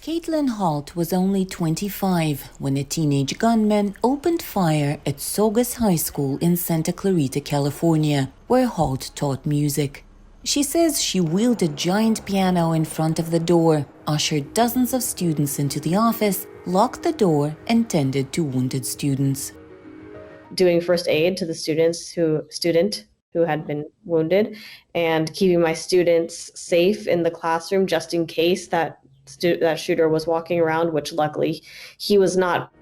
Kaitlin Holt was only 25 when a teenage gunman opened fire at Saugus High School in Santa Clarita, California, where Holt taught music. She says she wheeled a giant piano in front of the door, ushered dozens of students into the office, locked the door, and tended to wounded students. Doing first aid to the student who had been wounded, and keeping my students safe in the classroom just in case that shooter was walking around, which luckily he was not.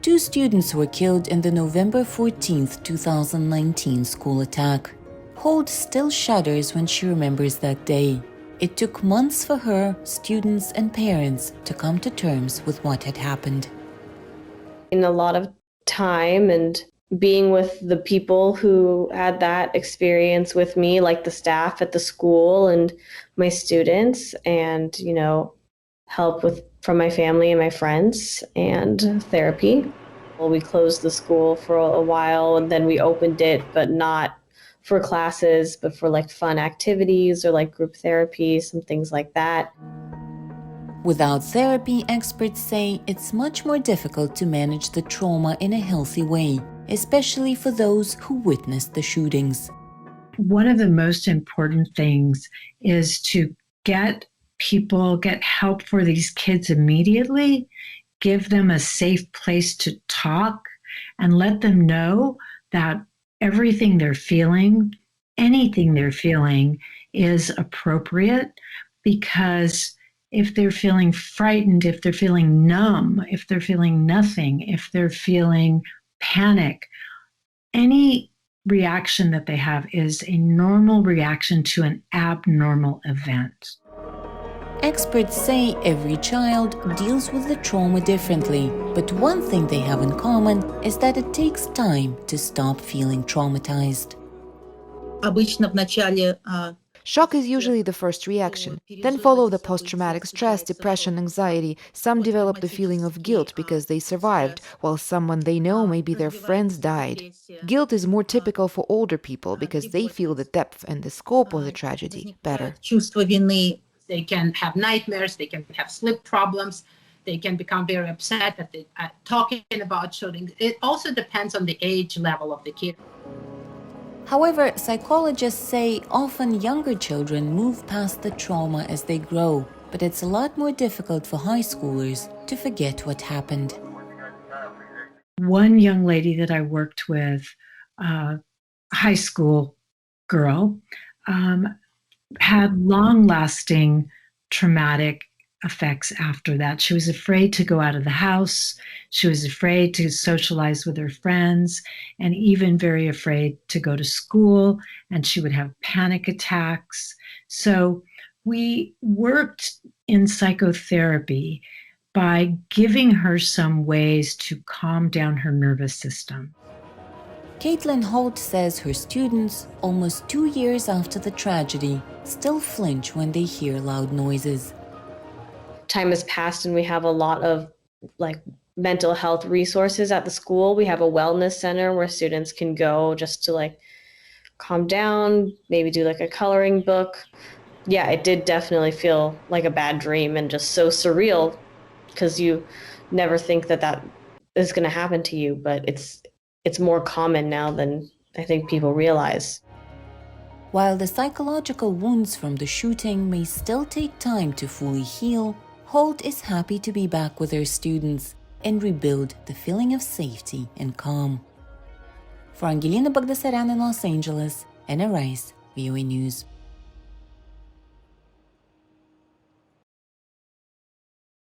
2 students were killed in the November 14, 2019 school attack. Holt still shudders when she remembers that day. It took months for her, students, and parents to come to terms with what had happened. In a lot of time and being with the people who had that experience with me, like the staff at the school and my students, and, help from my family and my friends and therapy. Well, we closed the school for a while and then we opened it, but not for classes, but for like fun activities or like group therapy, some things like that. Without therapy, experts say it's much more difficult to manage the trauma in a healthy way, especially for those who witnessed the shootings. One of the most important things is to get help for these kids immediately, give them a safe place to talk, and let them know that everything they're feeling, anything they're feeling, is appropriate. Because if they're feeling frightened, if they're feeling numb, if they're feeling nothing, if they're feeling panic, any reaction that they have is a normal reaction to an abnormal event. Experts say every child deals with the trauma differently, but one thing they have in common is that it takes time to stop feeling traumatized. Shock is usually the first reaction. Then follow the post-traumatic stress, depression, anxiety. Some develop the feeling of guilt because they survived, while someone they know, maybe their friends, died. Guilt is more typical for older people because they feel the depth and the scope of the tragedy better. They can have nightmares, they can have sleep problems, they can become very upset that they are talking about shooting. It also depends on the age level of the kid. However, psychologists say often younger children move past the trauma as they grow, but it's a lot more difficult for high schoolers to forget what happened. One young lady that I worked with, high school girl, had long-lasting traumatic effects after that. She was afraid to go out of the house. She was afraid to socialize with her friends, and even very afraid to go to school, and she would have panic attacks. So we worked in psychotherapy by giving her some ways to calm down her nervous system. Kaitlin Holt says her students, almost 2 years after the tragedy, still flinch when they hear loud noises. Time has passed and we have a lot of mental health resources at the school. We have a wellness center where students can go just to calm down, maybe do a coloring book. Yeah, it did definitely feel like a bad dream and just so surreal because you never think that is going to happen to you, but it's more common now than I think people realize. While the psychological wounds from the shooting may still take time to fully heal, Holt is happy to be back with her students and rebuild the feeling of safety and calm. For Angelina Bagdasaryan in Los Angeles, Anna Rice, VOA News.